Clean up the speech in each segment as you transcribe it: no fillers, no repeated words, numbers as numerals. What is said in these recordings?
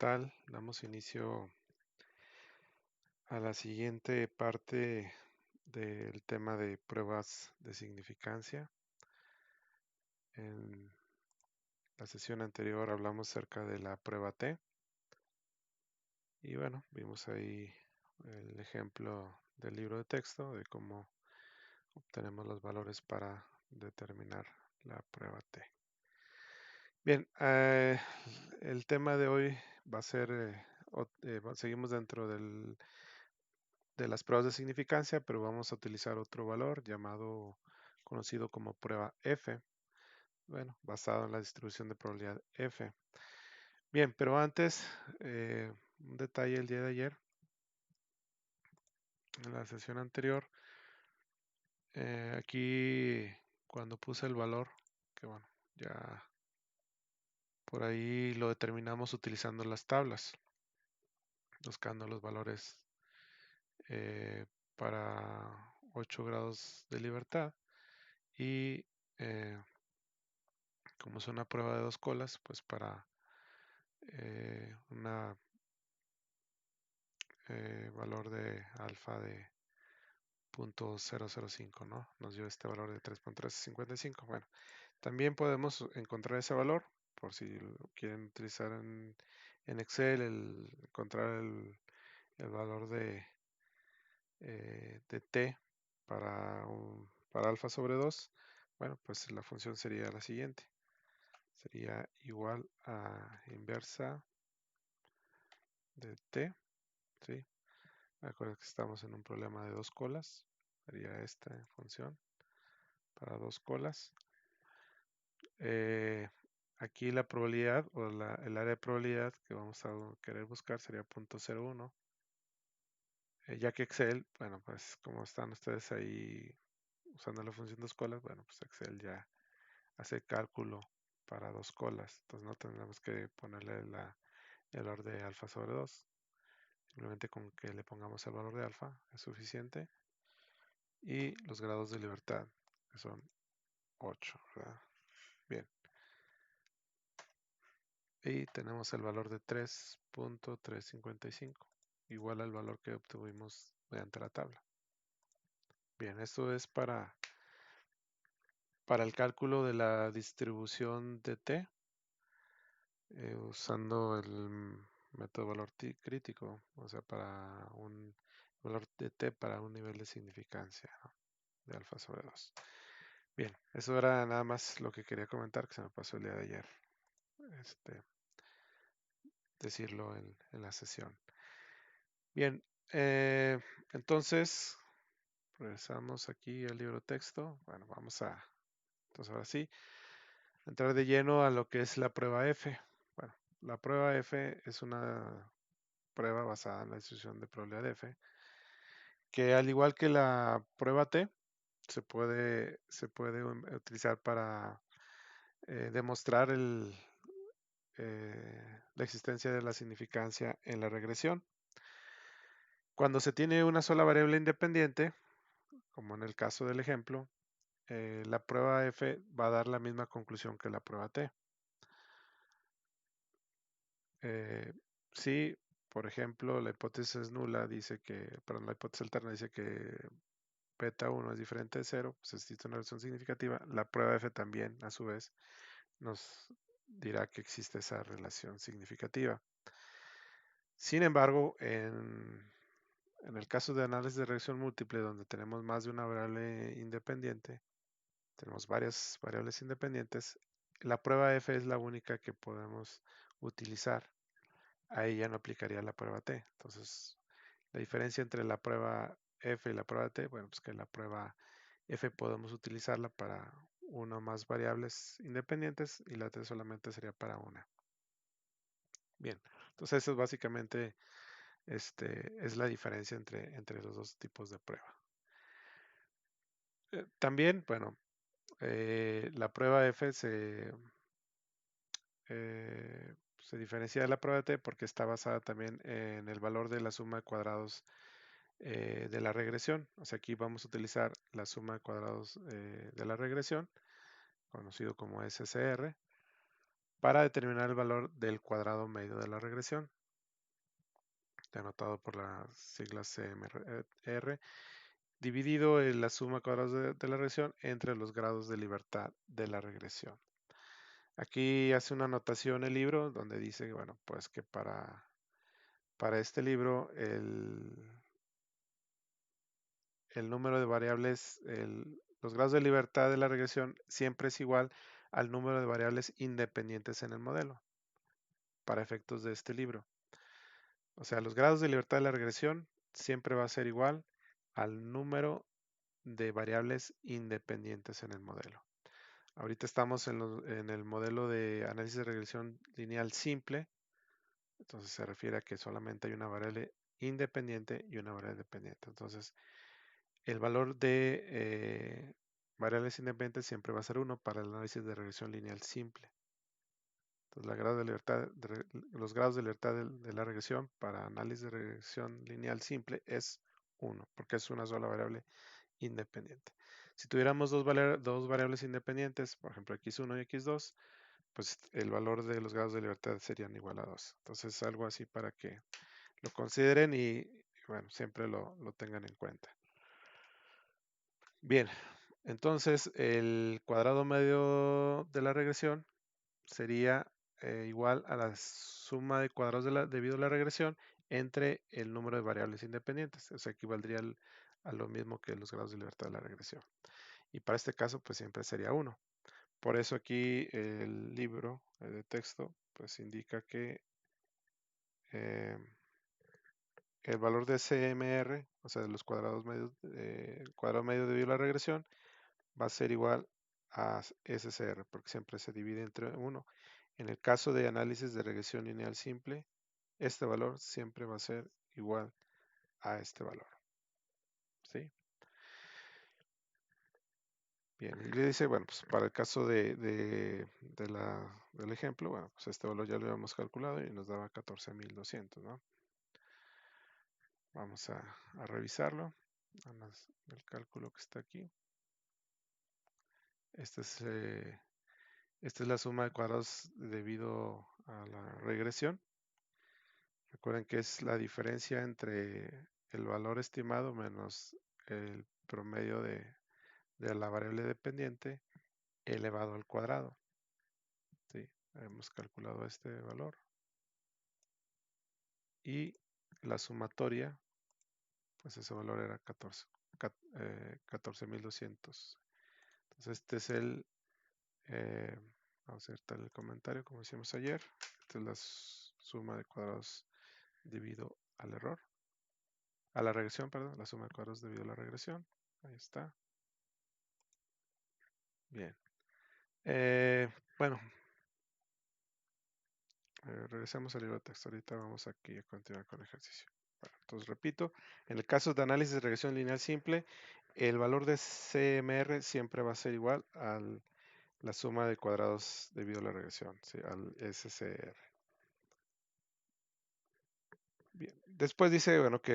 tal? Damos inicio a la siguiente parte del tema de pruebas de significancia. En la sesión anterior hablamos acerca de la prueba T y bueno, vimos ahí el ejemplo del libro de texto de cómo obtenemos los valores para determinar la prueba T. Bien, el tema de hoy va a ser, seguimos dentro de las pruebas de significancia, pero vamos a utilizar otro valor conocido como prueba F, bueno, basado en la distribución de probabilidad F. Bien, pero antes, un detalle el día de ayer, en la sesión anterior, aquí cuando puse el valor, que bueno, ya por ahí lo determinamos utilizando las tablas, buscando los valores eh, para 8 grados de libertad y como es una prueba de dos colas, pues para un valor de alfa de 0.005, ¿no? Nos dio este valor de 3.355. Bueno, también podemos encontrar ese valor, por si lo quieren utilizar en Excel, encontrar el valor de t para alfa sobre 2. Bueno, pues la función sería la siguiente. Sería igual a inversa de t, ¿sí? Recuerda que estamos en un problema de dos colas. Sería esta función para dos colas. Aquí la probabilidad o el área de probabilidad que vamos a querer buscar sería 0.01. Ya que Excel, bueno, pues como están ustedes ahí usando la función dos colas, bueno, pues Excel ya hace cálculo para dos colas. Entonces no tendremos que ponerle el valor de alfa sobre 2. Simplemente con que le pongamos el valor de alfa es suficiente. Y los grados de libertad, que son 8, ¿verdad? Bien. Y tenemos el valor de 3.355, igual al valor que obtuvimos mediante la tabla. Bien, esto es para el cálculo de la distribución de t, usando el método valor crítico, o sea, para un valor de t para un nivel de significancia, ¿no? De alfa sobre 2. Bien, eso era nada más lo que quería comentar, que se me pasó el día de ayer. Decirlo en la sesión. Bien, entonces regresamos aquí al libro texto. Bueno, entonces ahora sí, entrar de lleno a lo que es la prueba F. Bueno, la prueba F es una prueba basada en la distribución de probabilidad F, que al igual que la prueba T, se puede utilizar para demostrar la existencia de la significancia en la regresión. Cuando se tiene una sola variable independiente, como en el caso del ejemplo, la prueba F va a dar la misma conclusión que la prueba T. Si, por ejemplo, la hipótesis nula dice la hipótesis alterna dice que beta 1 es diferente de 0, pues existe una relación significativa. La prueba F también, a su vez, nos dirá que existe esa relación significativa. Sin embargo, en el caso de análisis de regresión múltiple, donde tenemos más de una variable independiente, tenemos varias variables independientes, la prueba F es la única que podemos utilizar. Ahí ya no aplicaría la prueba T. Entonces, la diferencia entre la prueba F y la prueba T, bueno, pues que la prueba F podemos utilizarla para una o más variables independientes y la T solamente sería para una. Bien, entonces eso es básicamente es la diferencia entre los dos tipos de prueba. También, bueno, la prueba F se diferencia de la prueba T porque está basada también en el valor de la suma de cuadrados de la regresión. O sea, aquí vamos a utilizar la suma de cuadrados de la regresión, conocido como SCR, para determinar el valor del cuadrado medio de la regresión, denotado por las siglas CMR, dividido en la suma de cuadrados de la regresión entre los grados de libertad de la regresión. Aquí hace una anotación el libro donde dice, bueno, pues que para este libro el número de variables, los grados de libertad de la regresión siempre es igual al número de variables independientes en el modelo, para efectos de este libro. O sea, los grados de libertad de la regresión siempre va a ser igual al número de variables independientes en el modelo. Ahorita estamos en el modelo de análisis de regresión lineal simple, entonces se refiere a que solamente hay una variable independiente y una variable dependiente. Entonces, el valor de variables independientes siempre va a ser 1 para el análisis de regresión lineal simple. Entonces, los grados de libertad de la regresión para análisis de regresión lineal simple es 1, porque es una sola variable independiente. Si tuviéramos dos variables independientes, por ejemplo x1 y x2, pues el valor de los grados de libertad serían igual a 2. Entonces, algo así para que lo consideren y bueno, siempre lo tengan en cuenta. Bien, entonces el cuadrado medio de la regresión sería igual a la suma de cuadrados debido a la regresión entre el número de variables independientes. O sea, equivaldría a lo mismo que los grados de libertad de la regresión. Y para este caso, pues siempre sería 1. Por eso aquí el libro de texto, pues indica que eh, el valor de CMR, o sea, de los cuadrados medios, el cuadrado medio debido a la regresión, va a ser igual a SCR, porque siempre se divide entre 1. En el caso de análisis de regresión lineal simple, este valor siempre va a ser igual a este valor. ¿Sí? Bien, y le dice, bueno, pues para el caso del ejemplo, bueno, pues este valor ya lo habíamos calculado y nos daba 14.200, ¿no? Vamos a revisarlo. El cálculo que está aquí. Esta es la suma de cuadrados debido a la regresión. Recuerden que es la diferencia entre el valor estimado menos el promedio de la variable dependiente elevado al cuadrado. ¿Sí? Hemos calculado este valor. Y la sumatoria, pues ese valor era 14.200. Entonces este es vamos a ver tal el comentario como hicimos ayer. Esta es la suma de cuadrados debido al error. A la regresión, perdón, la suma de cuadrados debido a la regresión. Ahí está. Bien. Bueno, regresemos al libro de texto. Ahorita vamos aquí a continuar con el ejercicio. Bueno, entonces repito, en el caso de análisis de regresión lineal simple, el valor de CMR siempre va a ser igual a la suma de cuadrados debido a la regresión, ¿sí? Al SCR. Bien. Después dice, bueno, que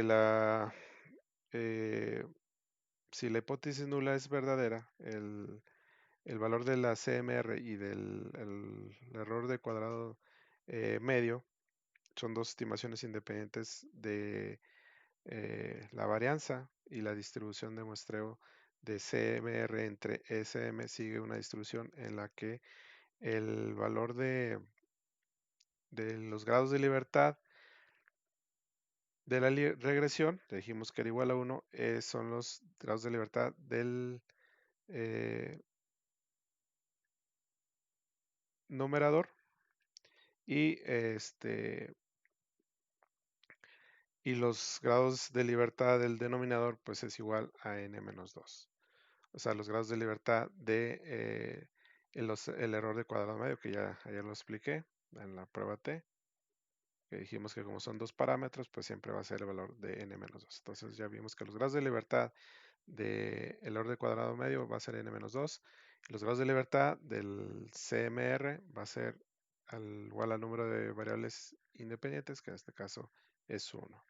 si la hipótesis nula es verdadera, el valor de la CMR y del error de cuadrado medio son dos estimaciones independientes de la varianza y la distribución de muestreo de CMR entre SM sigue una distribución en la que el valor de los grados de libertad de la regresión, dijimos que era igual a 1, son los grados de libertad del numerador y y los grados de libertad del denominador pues es igual a n-2. O sea, los grados de libertad de el error de cuadrado medio, que ya ayer lo expliqué en la prueba T, que dijimos que como son dos parámetros, pues siempre va a ser el valor de n-2. Entonces ya vimos que los grados de libertad del error de cuadrado medio va a ser n-2. Y los grados de libertad del CMR va a ser igual al número de variables independientes, que en este caso es 1.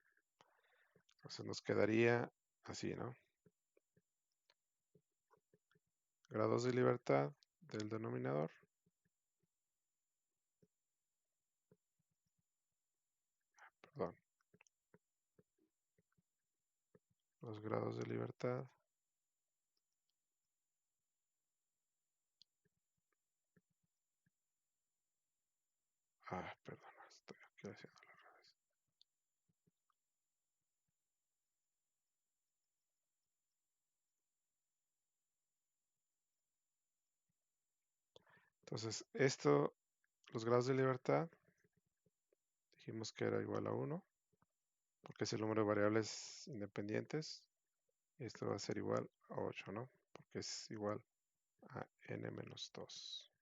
Entonces nos quedaría así, ¿no? Grados de libertad del denominador perdón, los grados de libertad. Perdón, estoy aquí haciendo al revés. Entonces, esto, los grados de libertad, dijimos que era igual a 1, porque es el número de variables independientes. Y esto va a ser igual a 8, ¿no? Porque es igual a n menos 2.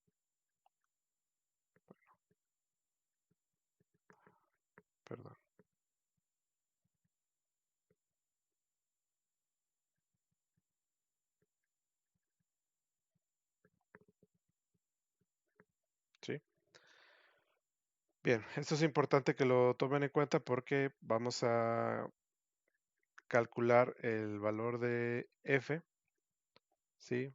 Perdón. ¿Sí? Bien, esto es importante que lo tomen en cuenta porque vamos a calcular el valor de f, ¿sí?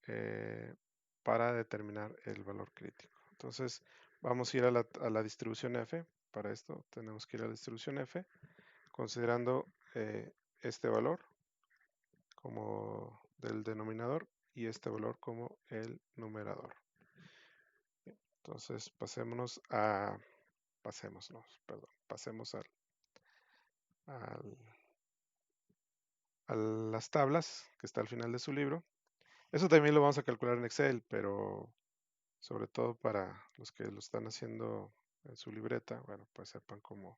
Eh, para determinar el valor crítico. Entonces, vamos a ir a la distribución f. Para esto tenemos que ir a la distribución f, considerando este valor como del denominador y este valor como el numerador. Entonces, pasemos al a las tablas que está al final de su libro. Eso también lo vamos a calcular en Excel, pero sobre todo para los que lo están haciendo en su libreta, bueno, pues sepan cómo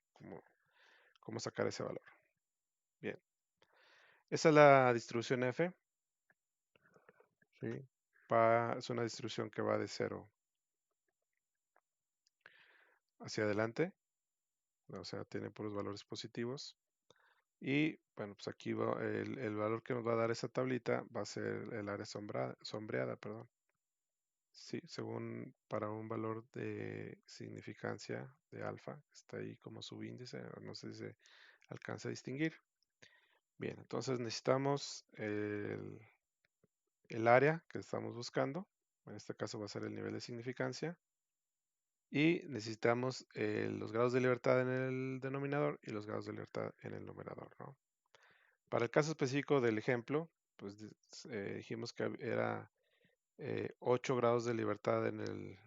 sacar ese valor. Bien, esa es la distribución F. ¿Sí? Es una distribución que va de 0 hacia adelante, o sea, tiene puros valores positivos. Y bueno, pues aquí el valor que nos va a dar esa tablita va a ser el área sombreada, perdón. Sí, según para un valor de significancia de alfa, está ahí como subíndice, no sé si se alcanza a distinguir. Bien, entonces necesitamos el área que estamos buscando, en este caso va a ser el nivel de significancia, y necesitamos los grados de libertad en el denominador y los grados de libertad en el numerador, ¿no? Para el caso específico del ejemplo, pues dijimos que era 8 grados de libertad en el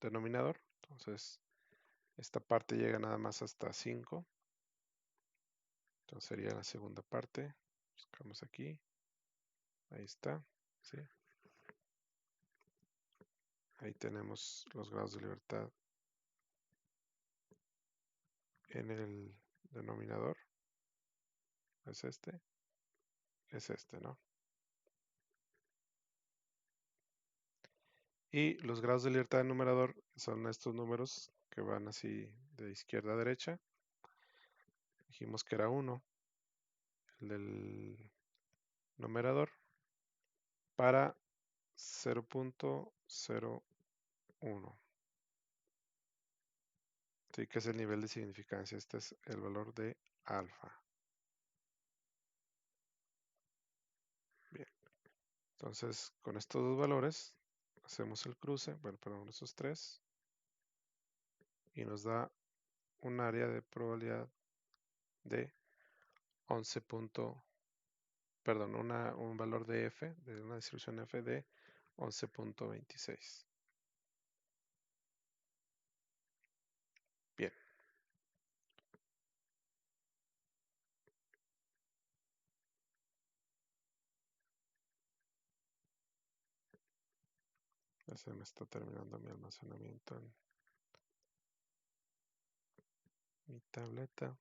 denominador. Entonces, esta parte llega nada más hasta 5. Entonces sería la segunda parte. Buscamos aquí. Ahí está. ¿Sí? Ahí tenemos los grados de libertad en el denominador. Es este. Es este, ¿no? Y los grados de libertad del numerador son estos números que van así de izquierda a derecha. Dijimos que era 1, el del numerador, para 0.01. Sí, que es el nivel de significancia. Este es el valor de alfa. Bien. Entonces, con estos dos valores, hacemos el cruce. Bueno, perdón, esos tres. Y nos da un área de probabilidad de 11. Perdón, un valor de f, de una distribución f de 11.26. Bien. Ya se me está terminando mi almacenamiento en mi tableta.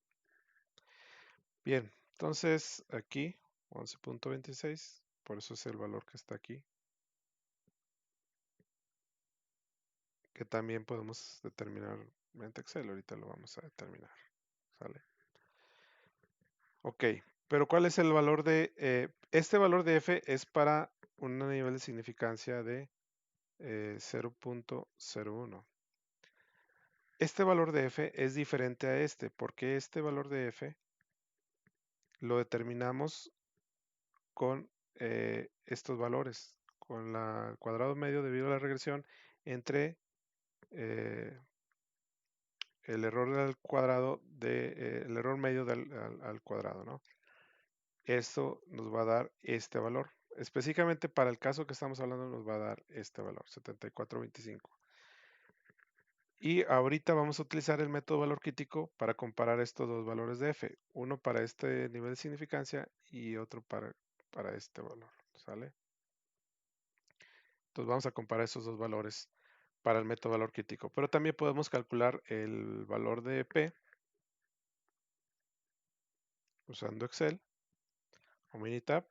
Bien, entonces aquí 11.26, por eso es el valor que está aquí, que también podemos determinar mediante Excel. Ahorita lo vamos a determinar. ¿Sale? Ok, pero ¿cuál es el valor de... este valor de f es para un nivel de significancia de 0.01. Este valor de f es diferente a este, porque este valor de f lo determinamos con estos valores, con el cuadrado medio debido a la regresión entre el error al cuadrado el error medio al cuadrado, ¿no? Esto nos va a dar este valor. Específicamente para el caso que estamos hablando nos va a dar este valor, 74.25. Y ahorita vamos a utilizar el método valor crítico para comparar estos dos valores de f. Uno para este nivel de significancia y otro para este valor, ¿sale? Entonces vamos a comparar esos dos valores para el método valor crítico. Pero también podemos calcular el valor de P usando Excel o Minitab,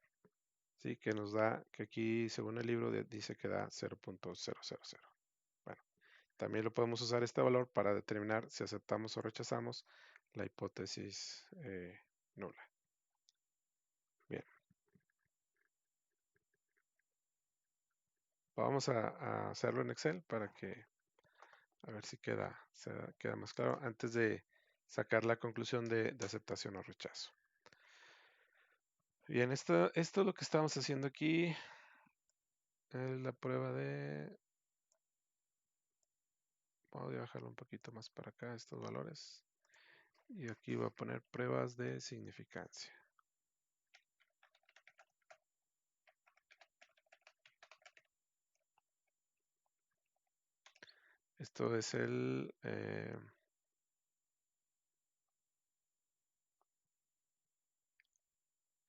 ¿sí? Que nos da, que aquí según el libro dice que da 0.000. Bueno, también lo podemos usar este valor para determinar si aceptamos o rechazamos la hipótesis nula. Bien. Vamos a hacerlo en Excel para que a ver si queda más claro antes de sacar la conclusión de aceptación o rechazo. Bien, esto es lo que estamos haciendo aquí. La prueba de... Voy a bajarlo un poquito más para acá, estos valores. Y aquí voy a poner pruebas de significancia. Esto es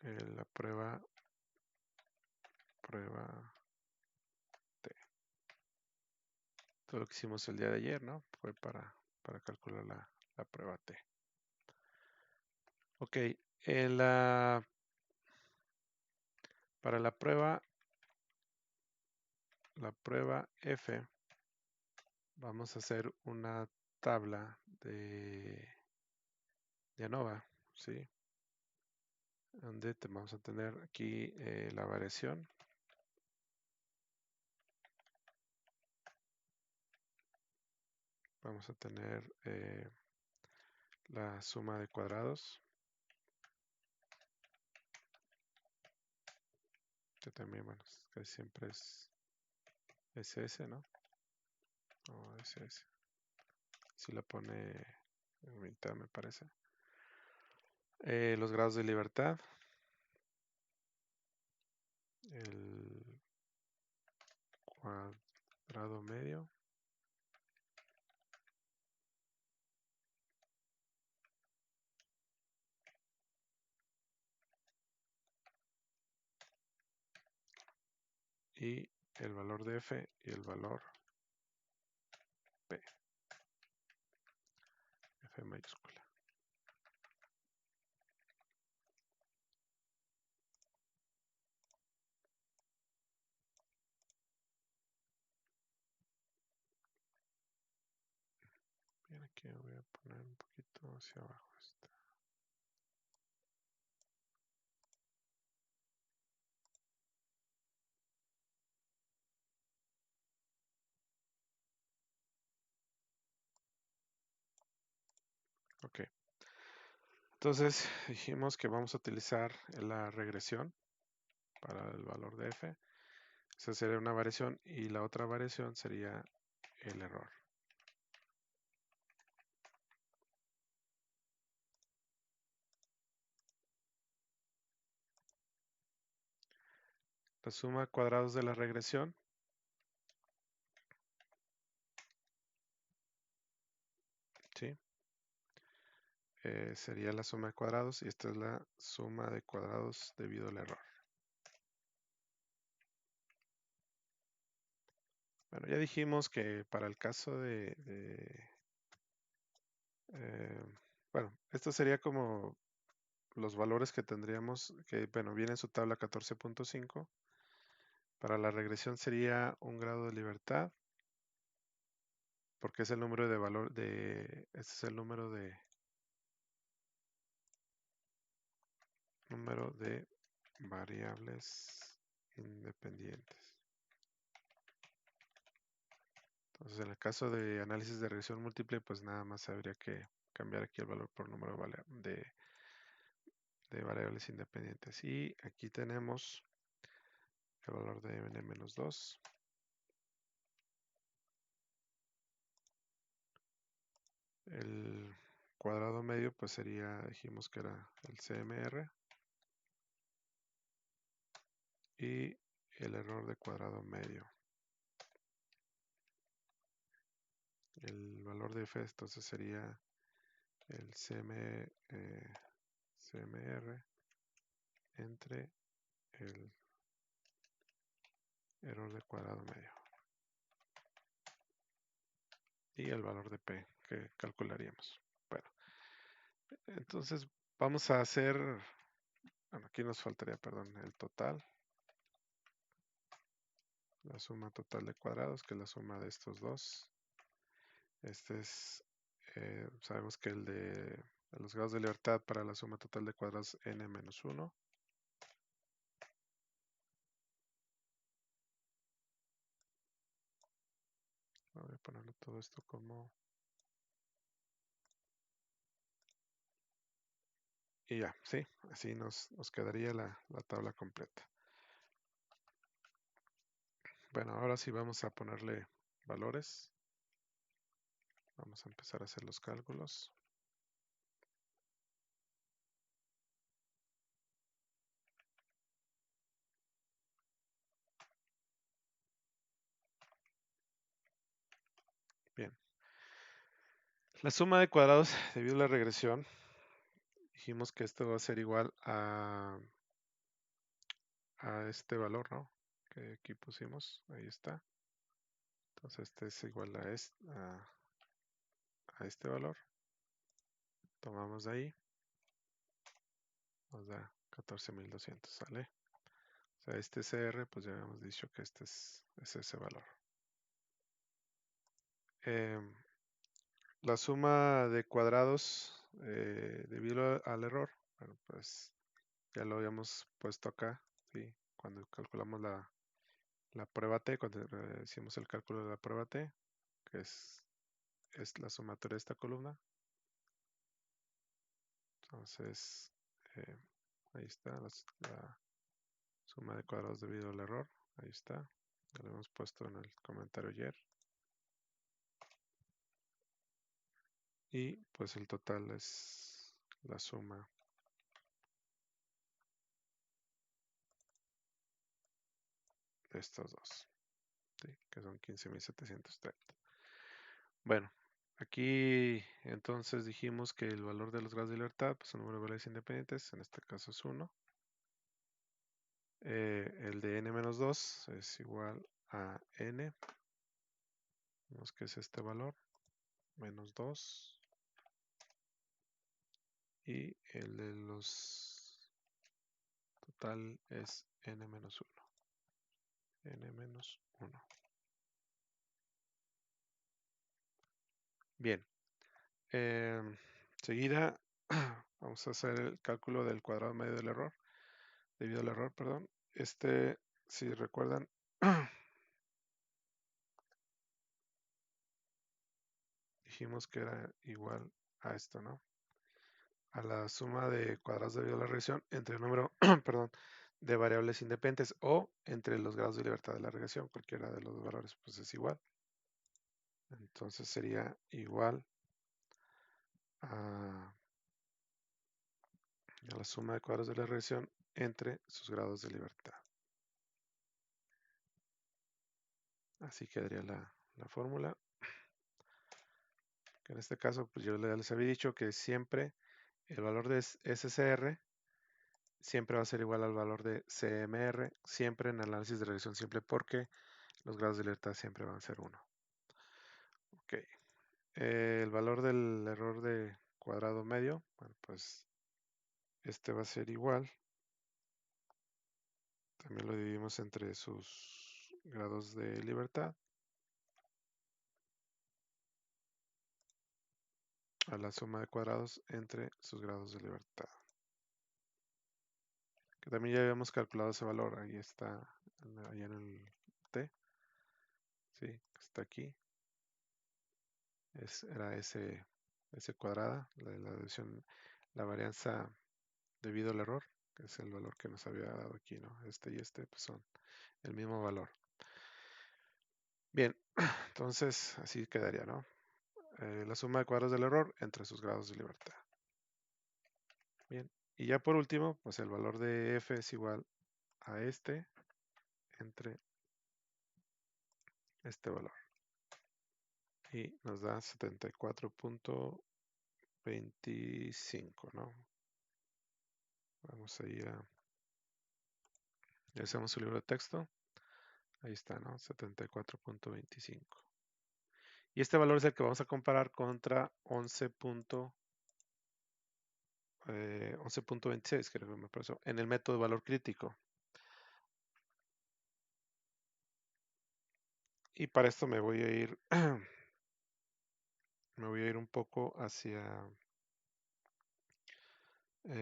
la prueba T. Todo lo que hicimos el día de ayer, ¿no? Fue para calcular la prueba T. Ok, para la prueba F, vamos a hacer una tabla de ANOVA, ¿sí? Donde vamos a tener aquí la variación. Vamos a tener la suma de cuadrados, que también, bueno, casi siempre es SS, ¿no? O SS. Si la pone en mitad, me parece. Los grados de libertad. El cuadrado medio. Y el valor de F y el valor P. F mayúscula. Bien, aquí voy a poner un poquito hacia abajo esta. Ok. Entonces dijimos que vamos a utilizar la regresión para el valor de F. Esa sería una variación y la otra variación sería el error. La suma de cuadrados de la regresión ¿sí? Sería la suma de cuadrados y esta es la suma de cuadrados debido al error. Bueno, ya dijimos que para el caso bueno, esto sería como los valores que tendríamos, que bueno, viene en su tabla 14.5. Para la regresión sería un grado de libertad, porque es el número de valor este es el número de variables independientes. Entonces, en el caso de análisis de regresión múltiple, pues nada más habría que cambiar aquí el valor por número de variables independientes. Y aquí tenemos el valor de n-2. El cuadrado medio, pues sería, dijimos que era el CMR y el error de cuadrado medio. El valor de F entonces sería el CMR entre el error de cuadrado medio y el valor de P que calcularíamos. Bueno, entonces vamos a hacer, bueno, aquí nos faltaría, perdón, el total, la suma total de cuadrados, que es la suma de estos dos. Este es, sabemos que el de los grados de libertad para la suma total de cuadrados n-1. Voy a ponerle todo esto como... Y ya, sí, así nos quedaría la tabla completa. Bueno, ahora sí vamos a ponerle valores. Vamos a empezar a hacer los cálculos. Bien. La suma de cuadrados debido a la regresión, dijimos que esto va a ser igual a este valor, ¿no? Que aquí pusimos, ahí está. Entonces este es igual a este valor. Tomamos de ahí, nos da 14.200, ¿sale? O sea, este CR, pues ya habíamos dicho que este es ese valor. La suma de cuadrados debido al error, bueno, pues ya lo habíamos puesto acá, ¿sí? Cuando calculamos la prueba T, cuando hicimos el cálculo de la prueba T, que es la sumatoria de esta columna. Entonces, eh, ahí está la suma de cuadrados debido al error. Ahí está. Ya lo hemos puesto en el comentario ayer. Y pues el total es la suma de estos dos, ¿sí? Que son 15.730. Bueno, aquí entonces dijimos que el valor de los grados de libertad pues, son número de variables independientes, en este caso es 1. El de n-2 es igual a n, vemos que es este valor, menos 2. Y el de los total es n-1. n-1. Bien. Enseguida vamos a hacer el cálculo del cuadrado medio del error, debido al error, perdón. Si recuerdan, dijimos que era igual a esto, ¿no? A la suma de cuadrados debido a la regresión entre el número, perdón, de variables independientes o entre los grados de libertad de la regresión, cualquiera de los dos valores, pues es igual. Entonces sería igual a la suma de cuadrados de la regresión entre sus grados de libertad. Así quedaría la fórmula. Que en este caso, pues yo les había dicho que siempre el valor de SCR siempre va a ser igual al valor de CMR, siempre en análisis de regresión simple, porque los grados de libertad siempre van a ser 1. Ok. El valor del error de cuadrado medio, bueno, pues este va a ser igual. También lo dividimos entre sus grados de libertad a la suma de cuadrados entre sus grados de libertad. Que también ya habíamos calculado ese valor, ahí está, ahí en el T, sí, está aquí. Era ese cuadrada, la división, la varianza debido al error, que es el valor que nos había dado aquí, ¿no? Este y este pues son el mismo valor. Bien, entonces así quedaría, ¿no? la suma de cuadros del error entre sus grados de libertad. Bien, y ya por último, pues el valor de f es igual a este entre este valor. Y nos da 74.25, ¿no? Vamos a ir a... Ya hacemos su libro de texto. Ahí está, ¿no? 74.25. Y este valor es el que vamos a comparar contra 11.26, creo que me pasó, en el método de valor crítico. Y para esto me voy a ir, me voy a ir un poco hacia, voy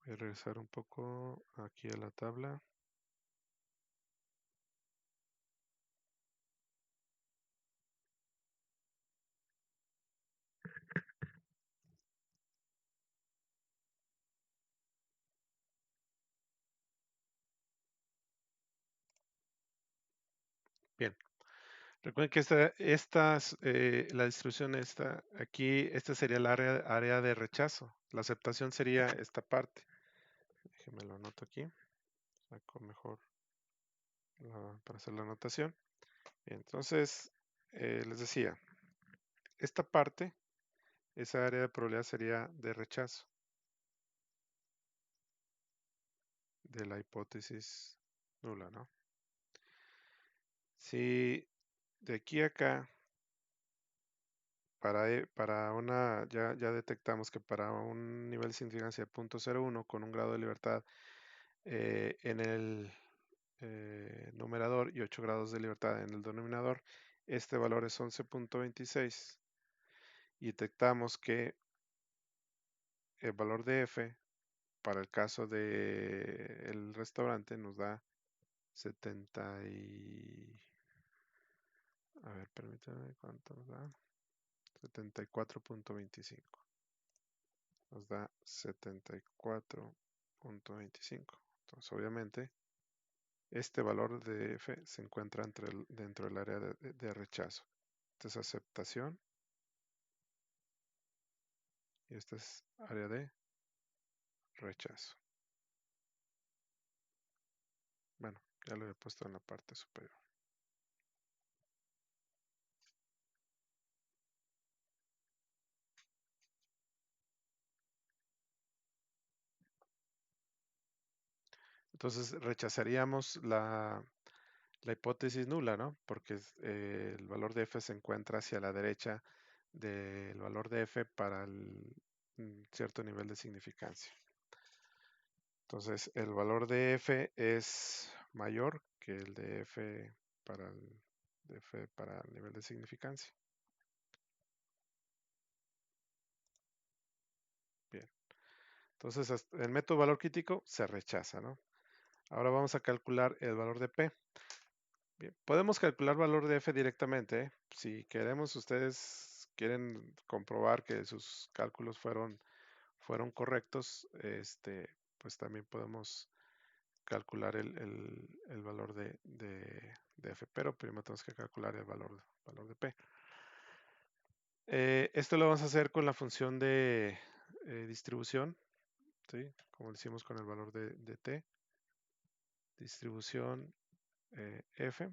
a regresar un poco aquí a la tabla. Bien, recuerden que la distribución está aquí, esta sería el área de rechazo. La aceptación sería esta parte. Déjenme lo anoto aquí. Saco mejor para hacer la anotación. Entonces, les decía, esta parte, esa área de probabilidad sería de rechazo de la hipótesis nula, ¿no? Si de aquí a acá, ya detectamos que para un nivel de significancia de 0.01 con un grado de libertad en el numerador y 8 grados de libertad en el denominador, este valor es 11.26. Y detectamos que el valor de f para el caso del restaurante nos da 70 y... A ver, permítame, ¿cuánto nos da? 74.25. Nos da 74.25. Entonces, obviamente, este valor de f se encuentra dentro del área de rechazo. Esta es aceptación y esta es área de rechazo. Bueno, ya lo he puesto en la parte superior. Entonces rechazaríamos la hipótesis nula, ¿no? Porque el valor de f se encuentra hacia la derecha del valor de f para cierto nivel de significancia. Entonces el valor de f es mayor que el de f para el nivel de significancia. Bien. Entonces el método valor crítico se rechaza, ¿no? Ahora vamos a calcular el valor de p. Bien, podemos calcular valor de f directamente, ¿eh? Si queremos, ustedes quieren comprobar que sus cálculos fueron correctos, pues también podemos calcular el valor de f, pero primero tenemos que calcular el valor de p. Esto lo vamos a hacer con la función de distribución, ¿sí? Como lo hicimos con el valor de t. Distribución f.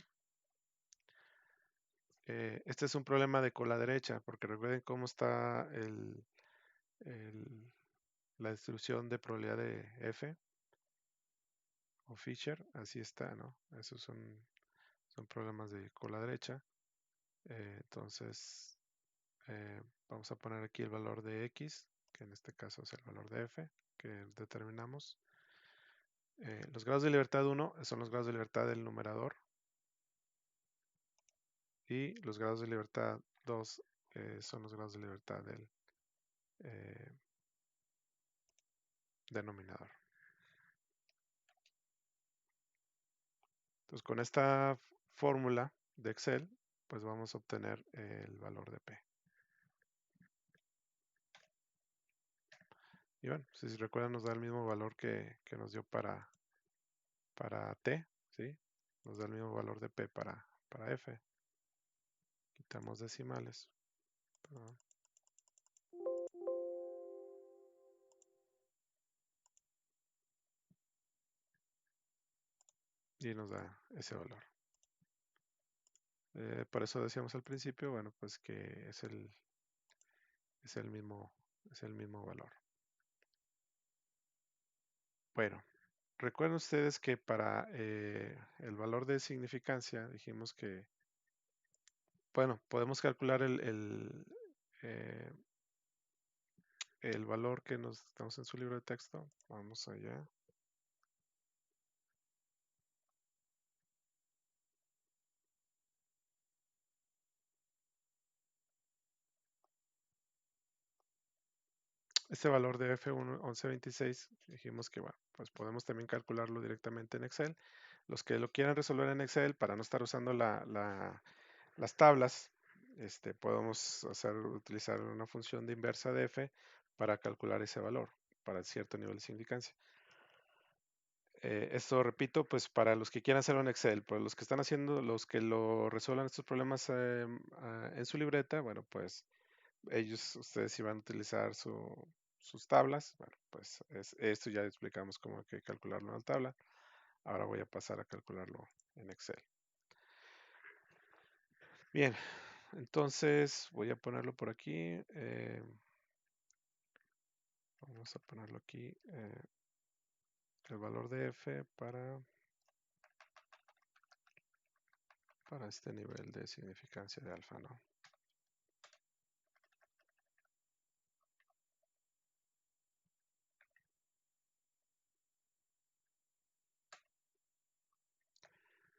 Este es un problema de cola derecha, porque recuerden cómo está la distribución de probabilidad de f o Fisher, así está, ¿no? Esos son problemas de cola derecha. Entonces, vamos a poner aquí el valor de x, que en este caso es el valor de f, que determinamos. Los grados de libertad 1 son los grados de libertad del numerador. Y los grados de libertad 2 son los grados de libertad del denominador. Entonces, con esta fórmula de Excel, pues vamos a obtener el valor de P. Y bueno, si recuerdan, nos da el mismo valor que nos dio para T, ¿sí? Nos da el mismo valor de P para para F. Quitamos decimales. Perdón. Y nos da ese valor. Por eso decíamos al principio, bueno, pues que es el mismo valor. Bueno, recuerden ustedes que para el valor de significancia dijimos que, bueno, podemos calcular eh, el valor que nos damos en su libro de texto. Vamos allá. Este valor de F1 1126, dijimos que, bueno, pues podemos también calcularlo directamente en Excel. Los que lo quieran resolver en Excel, para no estar usando las tablas, podemos utilizar una función de inversa de F para calcular ese valor para cierto nivel de significancia. Esto repito, pues para los que quieran hacerlo en Excel, para los que están haciendo, los que lo resuelvan estos problemas en su libreta, bueno, pues ustedes iban a utilizar sus tablas. Bueno, pues esto ya explicamos cómo hay que calcularlo en la tabla. Ahora voy a pasar a calcularlo en Excel. Bien, entonces voy a ponerlo por aquí. Vamos a ponerlo aquí. El valor de F para este nivel de significancia de alfa, ¿no?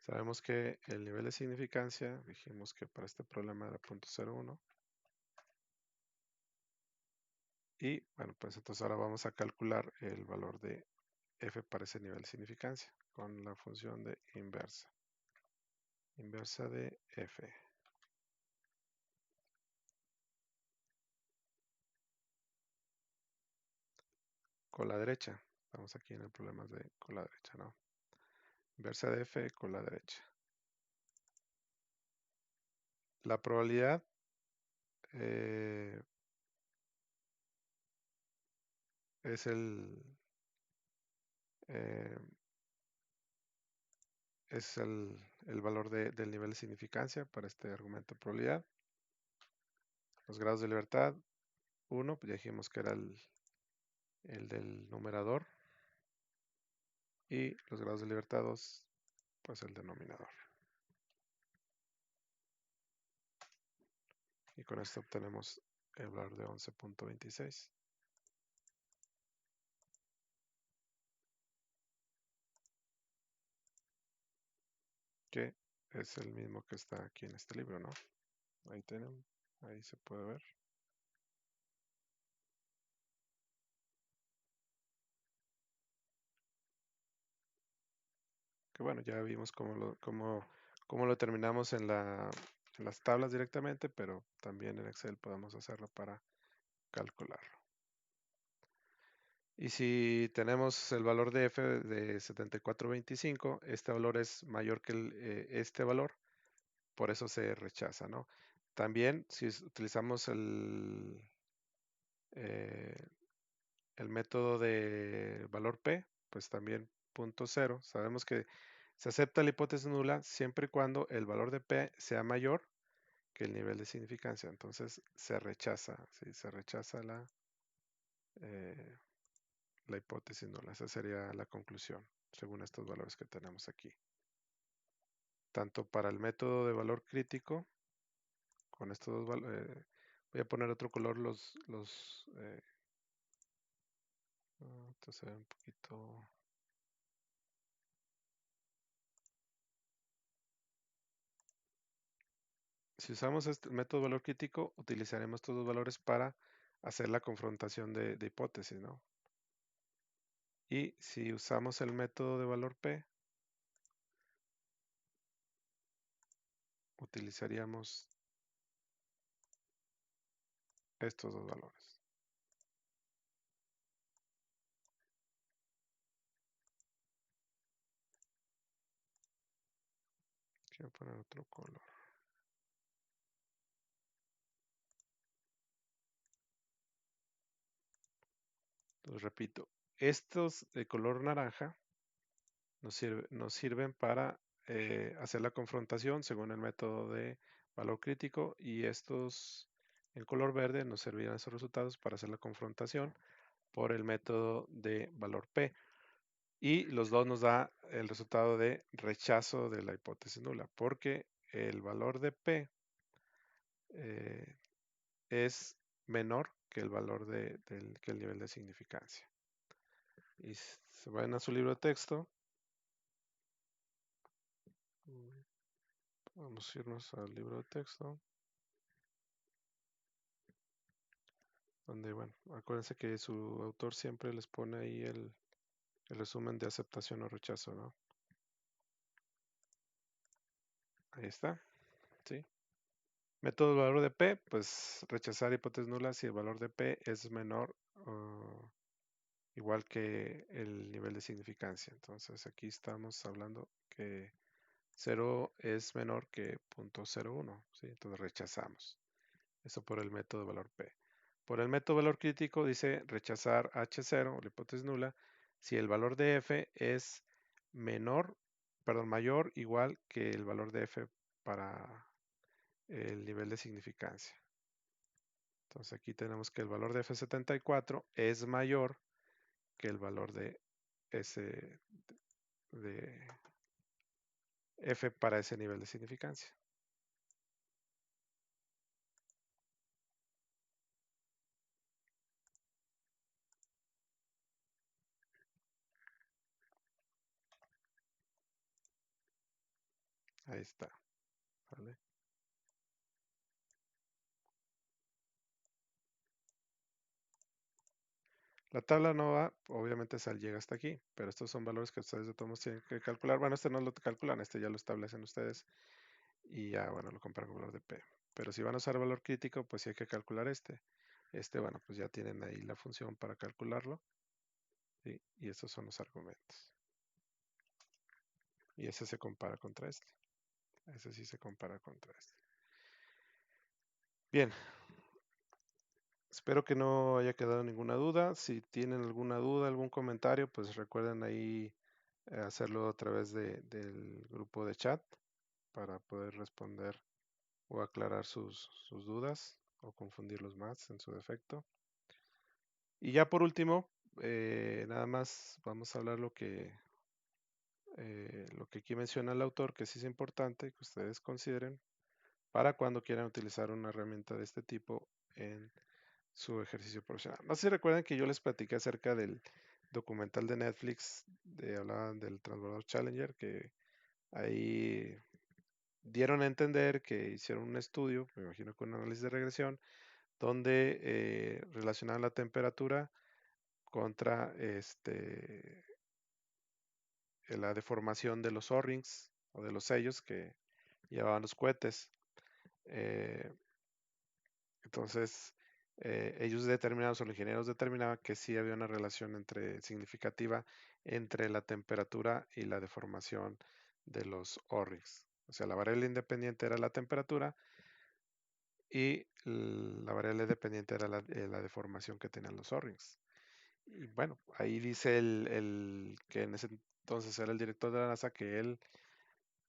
Sabemos que el nivel de significancia, dijimos que para este problema era 0.01. Y bueno, pues entonces ahora vamos a calcular el valor de F para ese nivel de significancia con la función de inversa. Inversa de F. Con la derecha. Estamos aquí en el problema de con la derecha, ¿no? Inversa de F con la derecha. La probabilidad es eh, el valor del nivel de significancia para este argumento de probabilidad. Los grados de libertad, 1, pues ya dijimos que era el del numerador. Y los grados de libertad 2, pues el denominador. Y con esto obtenemos el valor de 11.26. Que es el mismo que está aquí en este libro, ¿no? Ahí tenemos, ahí se puede ver. Que bueno, ya vimos cómo lo terminamos en las tablas directamente, pero también en Excel podemos hacerlo para calcularlo. Y si tenemos el valor de F de 74.25, este valor es mayor que este valor, por eso se rechaza, ¿no? También si utilizamos eh, el método de valor P, pues también 0.0. Sabemos que se acepta la hipótesis nula siempre y cuando el valor de P sea mayor que el nivel de significancia. Entonces se rechaza, ¿sí? Se rechaza eh, la hipótesis nula. Esa sería la conclusión, según estos valores que tenemos aquí. Tanto para el método de valor crítico, con estos dos valores, voy a poner otro color entonces un poquito. Si usamos este método de valor crítico, utilizaremos estos dos valores para hacer la confrontación de hipótesis, ¿no? Y si usamos el método de valor P, utilizaríamos estos dos valores. Quiero poner otro color. Entonces, repito, estos de color naranja nos sirven para hacer la confrontación según el método de valor crítico, y estos en color verde nos servirán esos resultados para hacer la confrontación por el método de valor P. Y los dos nos da el resultado de rechazo de la hipótesis nula, porque el valor de P eh, es menor que el valor que el nivel de significancia. Y se van a su libro de texto. Vamos a irnos al libro de texto, donde, bueno, acuérdense que su autor siempre les pone ahí el resumen de aceptación o rechazo, ¿no? Ahí está, ¿sí? Método del valor de P, pues rechazar hipótesis nulas si el valor de P es menor o igual que el nivel de significancia. Entonces aquí estamos hablando que 0 es menor que 0.01, ¿sí? Entonces rechazamos. Eso por el método de valor P. Por el método de valor crítico dice rechazar H0, la hipótesis nula, si el valor de F es mayor, igual que el valor de F para el nivel de significancia. Entonces aquí tenemos que el valor de F74 es mayor que el valor de S de F para ese nivel de significancia. Ahí está. ¿Vale? La tabla no va, obviamente llega hasta aquí, pero estos son valores que ustedes de todos modos tienen que calcular. Bueno, este no lo calculan, este ya lo establecen ustedes y ya, bueno, lo comparan con el valor de P. Pero si van a usar valor crítico, pues sí hay que calcular este. Este, bueno, pues ya tienen ahí la función para calcularlo, ¿sí? Y estos son los argumentos. Y ese se compara contra este. Ese sí se compara contra este. Bien, espero que no haya quedado ninguna duda. Si tienen alguna duda, algún comentario, pues recuerden ahí hacerlo a través del grupo de chat para poder responder o aclarar sus dudas o confundirlos más en su defecto. Y ya por último, nada más vamos a hablar lo que aquí menciona el autor, que sí es importante que ustedes consideren para cuando quieran utilizar una herramienta de este tipo en su ejercicio profesional. No sé si recuerdan que yo les platiqué acerca del documental de Netflix, hablaban del transbordador Challenger, que ahí dieron a entender que hicieron un estudio, me imagino con un análisis de regresión, donde relacionaban la temperatura contra la deformación de los O-rings o de los sellos que llevaban los cohetes. Eh, entonces, ellos determinaron, o los ingenieros determinaban que sí había una relación significativa entre la temperatura y la deformación de los O-rings. O sea, la variable independiente era la temperatura y la variable dependiente era la deformación que tenían los O-rings. Y bueno, ahí dice el que en ese entonces era el director de la NASA que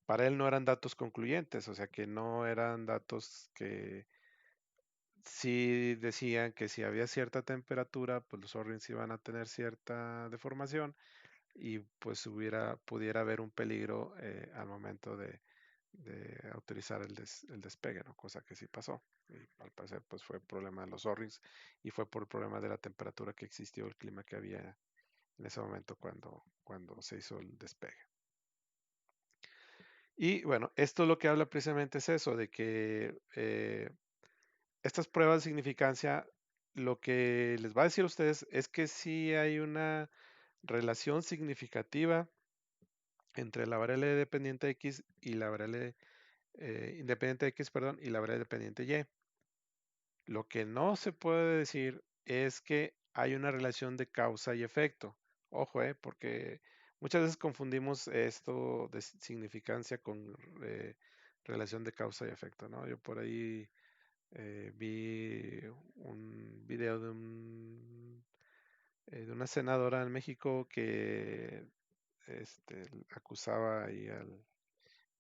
para él no eran datos concluyentes, o sea que no eran datos que sí decían que si había cierta temperatura, pues los O-rings iban a tener cierta deformación y pues pudiera haber un peligro al momento de autorizar el despegue, ¿no? Cosa que sí pasó. Y al parecer, pues fue problema de los O-rings y fue por el problema de la temperatura que existió, el clima que había en ese momento cuando se hizo el despegue. Y bueno, esto lo que habla precisamente es eso, de que estas pruebas de significancia, lo que les va a decir a ustedes es que sí hay una relación significativa entre la variable dependiente X y la variable independiente X, perdón, y la variable dependiente Y. Lo que no se puede decir es que hay una relación de causa y efecto. Ojo, porque Muchas veces confundimos esto de significancia con relación de causa y efecto, ¿no? Yo por ahí vi un video de una senadora en México que acusaba ahí al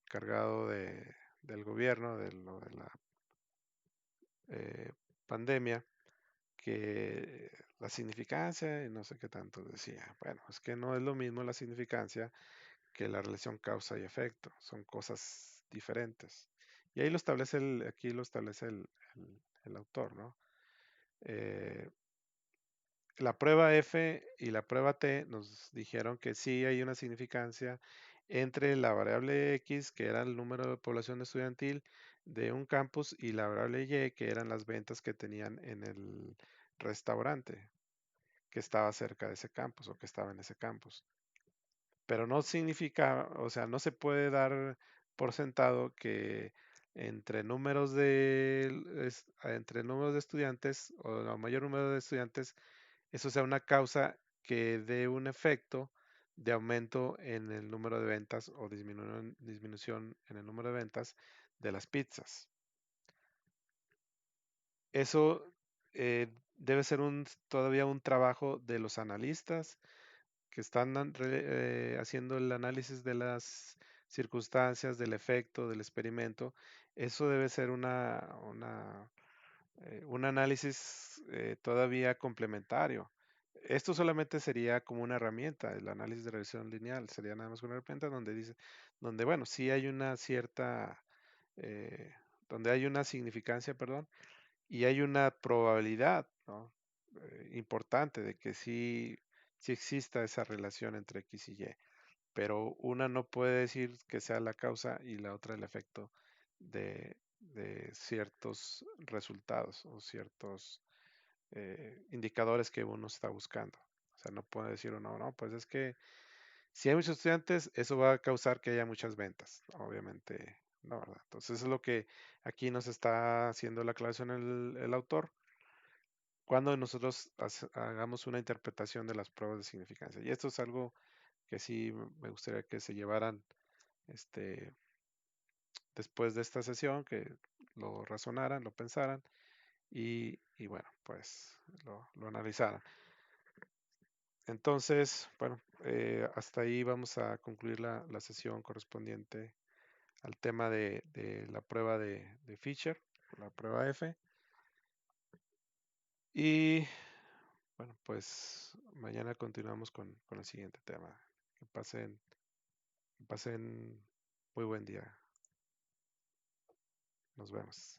cargado del gobierno de lo de la eh, pandemia, que la significancia y no sé qué tanto decía. Bueno, es que no es lo mismo la significancia que la relación causa y efecto, son cosas diferentes. Y ahí aquí lo establece el autor, ¿no? Eh, la prueba F y la prueba T nos dijeron que sí hay una significancia entre la variable X, que era el número de población estudiantil de un campus, y la variable Y, que eran las ventas que tenían en el restaurante que estaba cerca de ese campus o que estaba en ese campus. Pero no significa, o sea, no se puede dar por sentado que entre números de estudiantes o el mayor número de estudiantes, eso sea una causa que dé un efecto de aumento en el número de ventas o disminución en el número de ventas de las pizzas. Eso debe ser todavía un trabajo de los analistas que están haciendo el análisis de las circunstancias, del efecto, del experimento. Eso debe ser un análisis todavía complementario. Esto solamente sería como una herramienta, el análisis de regresión lineal, sería nada más una herramienta donde bueno, sí hay una cierta, eh, donde hay una significancia, perdón, y hay una probabilidad, ¿no? Importante de que sí exista esa relación entre X y Y, pero una no puede decir que sea la causa y la otra el efecto de ciertos resultados o ciertos indicadores que uno está buscando. O sea, no puede decir uno, no, pues es que si hay muchos estudiantes, eso va a causar que haya muchas ventas. Obviamente, no, ¿verdad? Entonces, eso es lo que aquí nos está haciendo la aclaración el autor cuando nosotros hagamos una interpretación de las pruebas de significancia. Y esto es algo que sí me gustaría que se llevaran este, después de esta sesión, que lo razonaran, lo pensaran y bueno, pues lo analizaran. Entonces, bueno, hasta ahí vamos a concluir la sesión correspondiente al tema de la prueba de Fisher, la prueba F. Y bueno, pues mañana continuamos con el siguiente tema. Que pasen muy buen día. Nos vemos.